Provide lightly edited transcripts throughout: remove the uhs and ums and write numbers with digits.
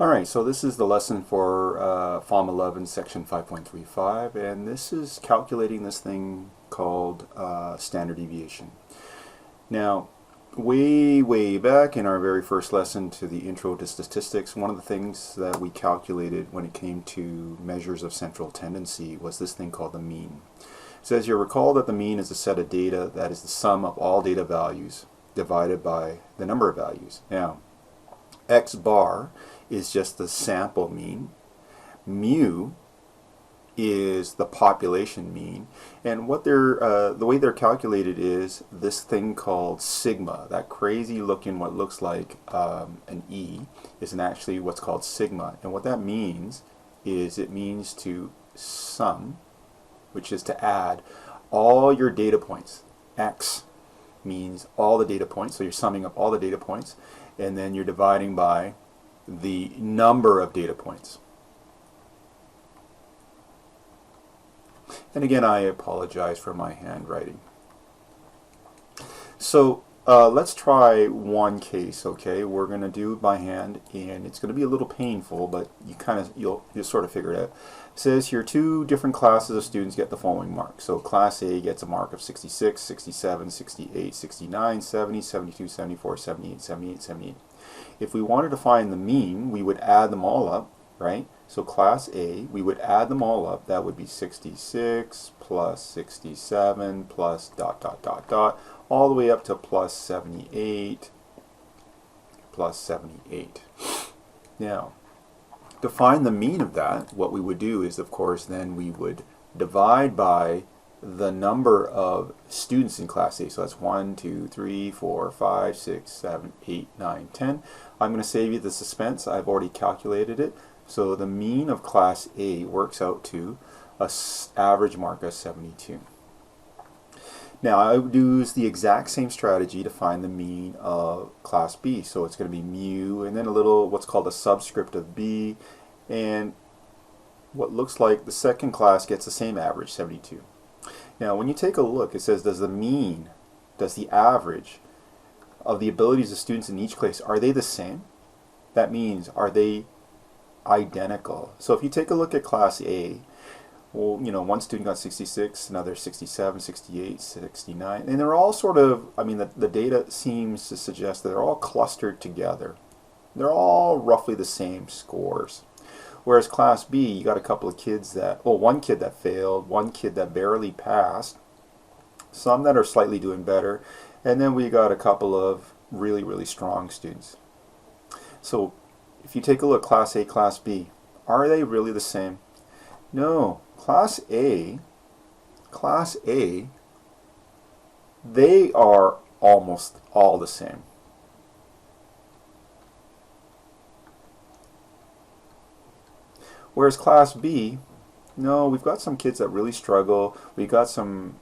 Alright, so this is the lesson for Form 11, Section 5.35, and this is calculating this thing called standard deviation. Now, way back in our very first lesson to the Intro to Statistics, one of the things that we calculated when it came to measures of central tendency was this thing called the mean. It says you recall that the mean is a set of data that is the sum of all data values divided by the number of values. Now, X bar is just the sample mean. Mu is the population mean, and what the way they're calculated is this thing called sigma. That crazy looking, what looks like an E, is actually what's called sigma. And what that means is it means to sum, which is to add all your data points. X means all the data points, so you're summing up all the data points, and then you're dividing by the number of data points. And again, I apologize for my handwriting. So let's try one case. Okay, we're going to do it by hand, and it's going to be a little painful, but you'll sort of figure it out. It says here two different classes of students get the following marks. So class A gets a mark of 66, 67, 68, 69, 70, 72, 74, 78, 78, 78. If we wanted to find the mean, we would add them all up, right? So class A, we would add them all up. That would be 66 plus 67 plus dot, all the way up to plus 78 plus 78. Now, to find the mean of that, what we would do is, of course, then we would divide by the number of students in class A. So that's 1, 2, 3, 4, 5, 6, 7, 8, 9, 10. I'm going to save you the suspense. I've already calculated it. So the mean of class A works out to an average mark of 72. Now I would use the exact same strategy to find the mean of class B. So it's going to be mu and then a little what's called a subscript of B, and what looks like the second class gets the same average, 72. Now when you take a look, it says does the average of the abilities of students in each class, are they the same? That means, are they identical? So if you take a look at class A, well, you know, one student got 66, another 67, 68, 69, and they're all sort of, I mean, the data seems to suggest that they're all clustered together. They're all roughly the same scores. Whereas class B, you got a couple of kids that, well, one kid that failed, one kid that barely passed, some that are slightly doing better, and then we got a couple of really strong students. So if you take a look, class A, class B, are they really the same? No. Class A, they are almost all the same. Whereas class B, no, we've got some kids that really struggle, we've got some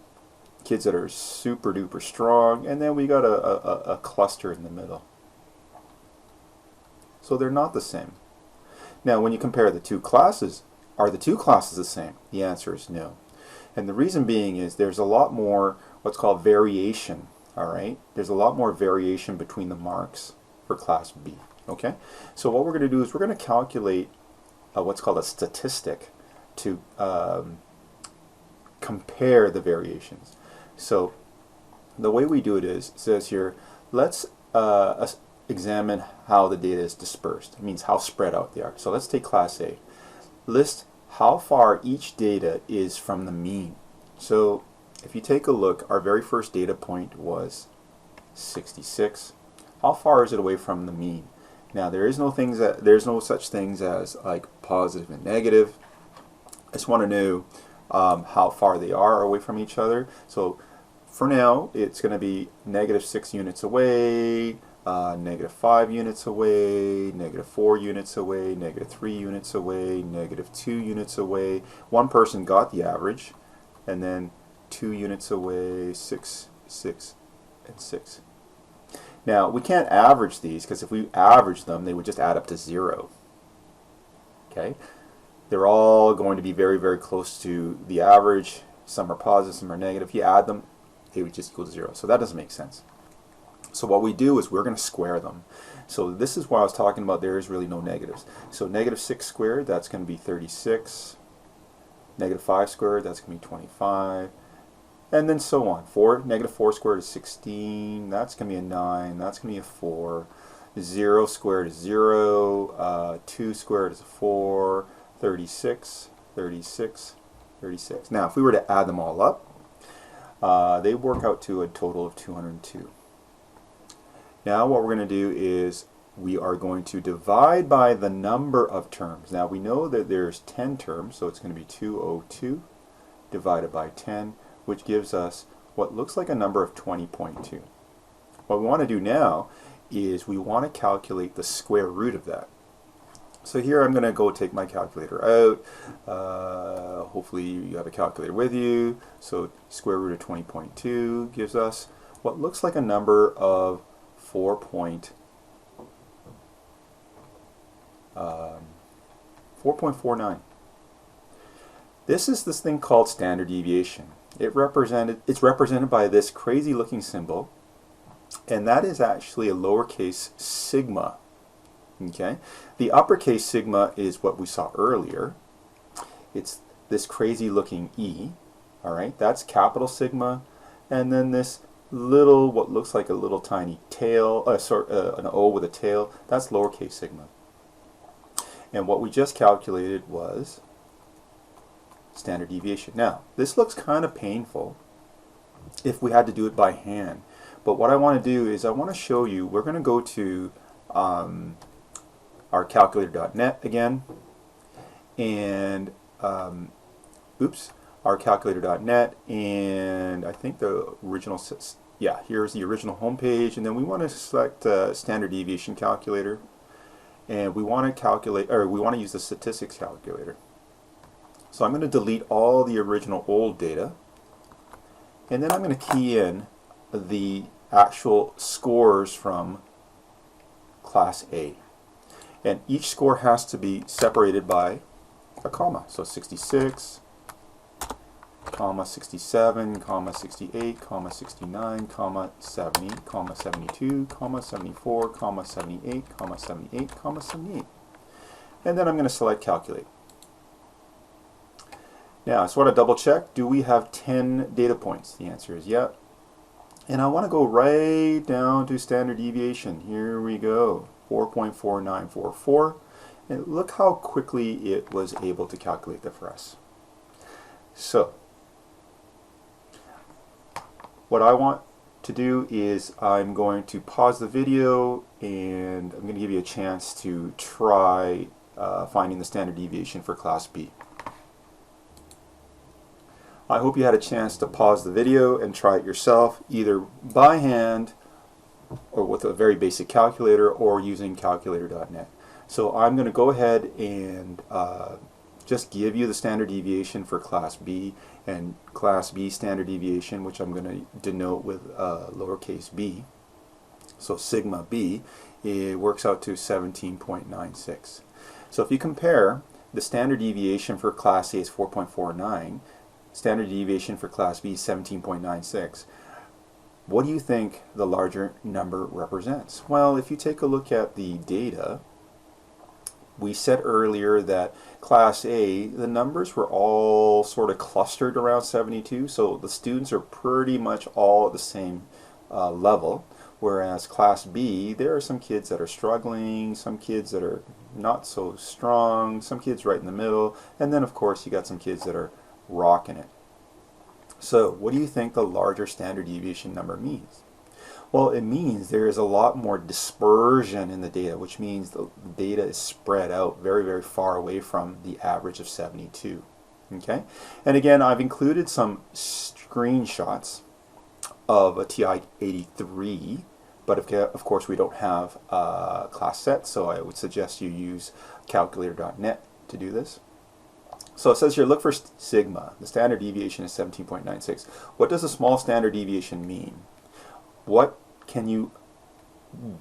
kids that are super duper strong, and then we got a cluster in the middle. So they're not the same. Now when you compare the two classes, are the two classes the same? The answer is no. And the reason being is there's a lot more what's called variation. Alright? There's a lot more variation between the marks for class B. Okay? So what we're going to do is we're going to calculate what's called a statistic to compare the variations. So the way we do it is, it says here, let's examine how the data is dispersed. It means how spread out they are. So let's take class A. List how far each data is from the mean. So if you take a look, our very first data point was 66. How far is it away from the mean? Now there's no such things as like positive and negative. I just want to know how far they are away from each other. So for now it's going to be -6 units away, -5 units away, -4 units away, -3 units away, -2 units away. One person got the average, and then 2 units away, 6, 6, and 6. Now we can't average these because if we average them they would just add up to 0. Okay? They're all going to be very close to the average. Some are positive, some are negative. If you add them, they would just equal to 0. So that doesn't make sense. So what we do is we're going to square them. So this is why I was talking about there is really no negatives. So negative 6 squared, that's going to be 36. Negative 5 squared, that's going to be 25. And then so on. Negative 4 squared is 16. That's going to be a 9. That's going to be a 4. 0 squared is 0. 2 squared is a 4. 36, 36, 36. Now, if we were to add them all up, they work out to a total of 202. Now what we're going to do is we are going to divide by the number of terms. Now we know that there's 10 terms, so it's going to be 202 divided by 10, which gives us what looks like a number of 20.2. What we want to do now is we want to calculate the square root of that. So here I'm going to go take my calculator out. Hopefully you have a calculator with you. So square root of 20.2 gives us what looks like a number of 4.49. This is this thing called standard deviation. It's represented by this crazy looking symbol, and that is actually a lowercase sigma. Okay, the uppercase sigma is what we saw earlier. It's this crazy looking E. All right, that's capital sigma, and then this little, what looks like a little tiny tail, an O with a tail, that's lowercase sigma. And what we just calculated was standard deviation. Now, this looks kind of painful if we had to do it by hand. But what I want to do is I want to show you, we're going to go to our calculator.net again, and our calculator.net, and I think the original, yeah, here's the original homepage, and then we want to select standard deviation calculator, and we want to calculate, or we want to use the statistics calculator. So I'm going to delete all the original old data, and then I'm going to key in the actual scores from Class A. And each score has to be separated by a comma. So 66, comma 67, comma 68, comma 69, comma 70, comma 72, comma 74, comma 78, comma 78, comma 78. And then I'm going to select calculate. Now I just want to double check, do we have 10 data points? The answer is yeah. And I want to go right down to standard deviation. Here we go, 4.4944. And look how quickly it was able to calculate that for us. So what I want to do is I'm going to pause the video, and I'm going to give you a chance to try finding the standard deviation for Class B. I hope you had a chance to pause the video and try it yourself, either by hand or with a very basic calculator or using calculator.net. So I'm going to go ahead and just give you the standard deviation for Class B and Class B standard deviation, which I'm going to denote with lowercase b. So sigma b, it works out to 17.96. So if you compare, the standard deviation for Class A is 4.49. Standard deviation for Class B is 17.96. What do you think the larger number represents? Well, if you take a look at the data, we said earlier that Class A, the numbers were all sort of clustered around 72, so the students are pretty much all at the same level, whereas Class B, there are some kids that are struggling, some kids that are not so strong, some kids right in the middle, and then of course you got some kids that are rocking it. So what do you think the larger standard deviation number means? Well, it means there is a lot more dispersion in the data, which means the data is spread out very, very far away from the average of 72. Okay, and again, I've included some screenshots of a TI-83, but of course we don't have a class set, so I would suggest you use calculator.net to do this. So it says here, look for sigma. The standard deviation is 17.96. What does a small standard deviation mean? What can you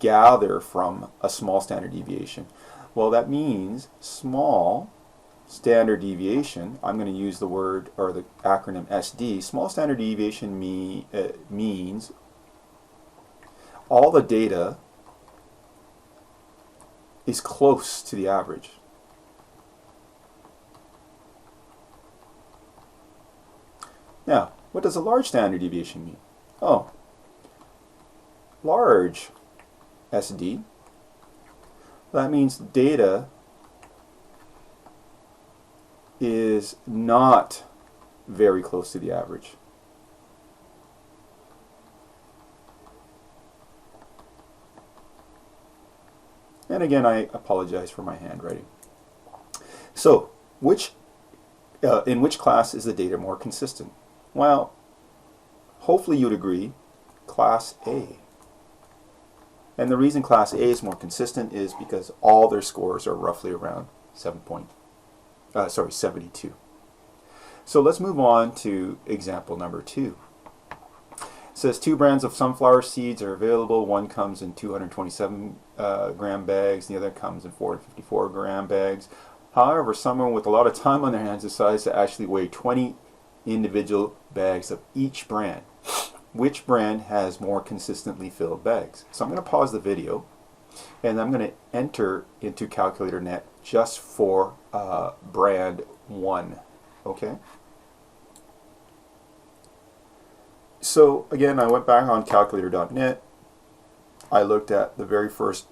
gather from a small standard deviation? Well, that means small standard deviation, I'm going to use the word or the acronym SD. Small standard deviation means all the data is close to the average. Now, what does a large standard deviation mean? Oh, large SD. That means data is not very close to the average. And again, I apologize for my handwriting. So, in which class is the data more consistent? Well, hopefully you'd agree, Class A. And the reason Class A is more consistent is because all their scores are roughly around 72. So let's move on to example number 2. It says 2 brands of sunflower seeds are available. One comes in 227 gram bags, the other comes in 454 gram bags. However, someone with a lot of time on their hands decides to actually weigh 20 individual bags of each brand. Which brand has more consistently filled bags? So I'm going to pause the video and I'm going to enter into Calculator.net just for brand 1. Okay? So again, I went back on Calculator.net. I looked at the very first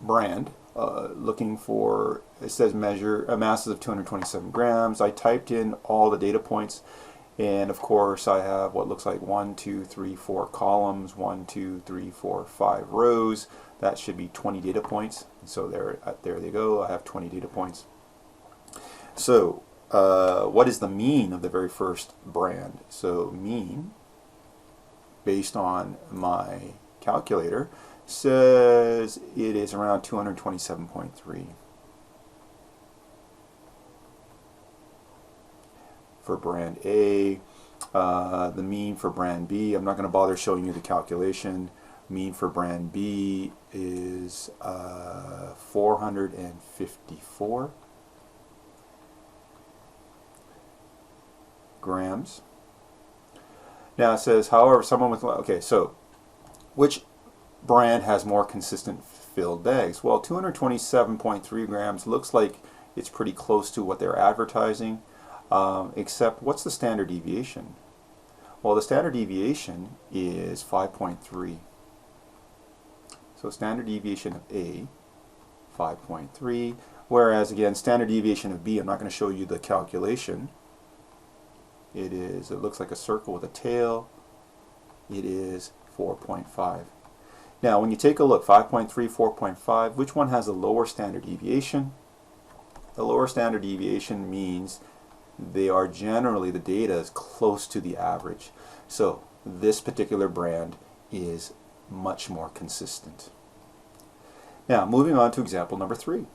brand, looking for, it says measure masses of 227 grams. I typed in all the data points, and of course I have what looks like 1, 2, 3, 4 columns, 1, 2, 3, 4, 5 rows. That should be 20 data points. So there they go. I have 20 data points. So what is the mean of the very first brand? So mean, based on my calculator, says it is around 227.3. For brand A, the mean for brand B, I'm not going to bother showing you the calculation. Mean for brand B is 454 grams. Now it says, however, someone with, okay, so which brand has more consistent filled bags? Well, 227.3 grams looks like it's pretty close to what they're advertising, except what's the standard deviation? Well, the standard deviation is 5.3. So standard deviation of A, 5.3, whereas again, standard deviation of B, I'm not going to show you the calculation. It looks like a circle with a tail. It is 4.5. Now, when you take a look, 5.3, 4.5, which one has a lower standard deviation? The lower standard deviation means they are generally, the data is close to the average. So this particular brand is much more consistent. Now, moving on to example number 3. It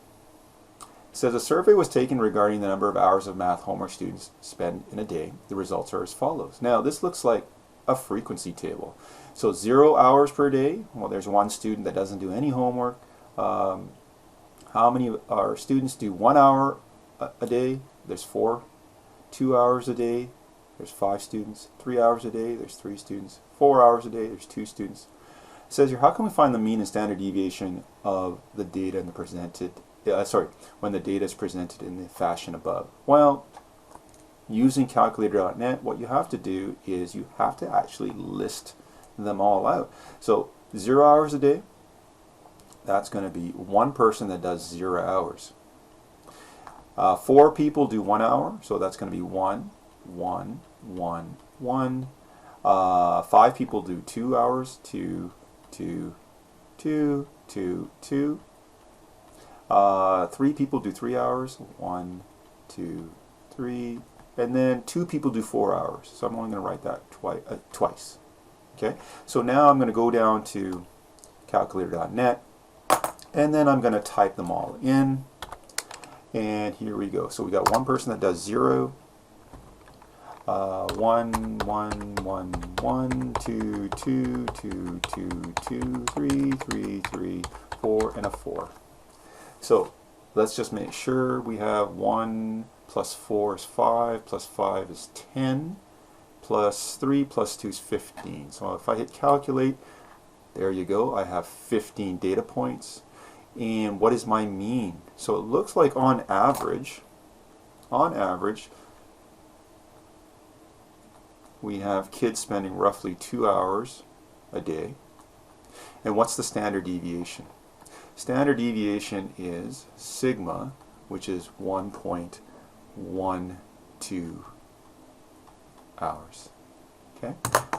says a survey was taken regarding the number of hours of math homework students spend in a day. The results are as follows. Now, this looks like a frequency table. So 0 hours per day, well, there's one student that doesn't do any homework. How many of our students do 1 hour a day? There's 4. 2 hours a day, there's 5 students. 3 hours a day, there's 3 students. 4 hours a day, there's 2 students. It says here, how can we find the mean and standard deviation of the data in the presented, when the data is presented in the fashion above? Well, using Calculator.net, what you have to do is you have to actually list them all out. So 0 hours a day, that's going to be one person that does 0 hours. 4 people do 1 hour, so that's going to be 1, 1, 1, 1. 5 people do 2 hours, 2, 2, 2, 2, 2. 3 people do 3 hours, 1, 2, 3. And then 2 people do 4 hours. So I'm only going to write that twice. Okay, so now I'm going to go down to Calculator.net, and then I'm going to type them all in. And here we go. So we got one person that does 0, 1, 1, 1, 1, 2, 2, 2, 2, 2, 3, 3, 3, 4, and a 4. So let's just make sure we have 1 plus 4 is 5, plus 5 is 10, plus 3 plus 2 is 15. So if I hit calculate, there you go. I have 15 data points. And what is my mean? So it looks like on average, we have kids spending roughly 2 hours a day. And what's the standard deviation? Standard deviation is sigma, which is 1.12 hours. Okay?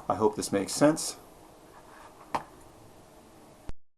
I hope this makes sense.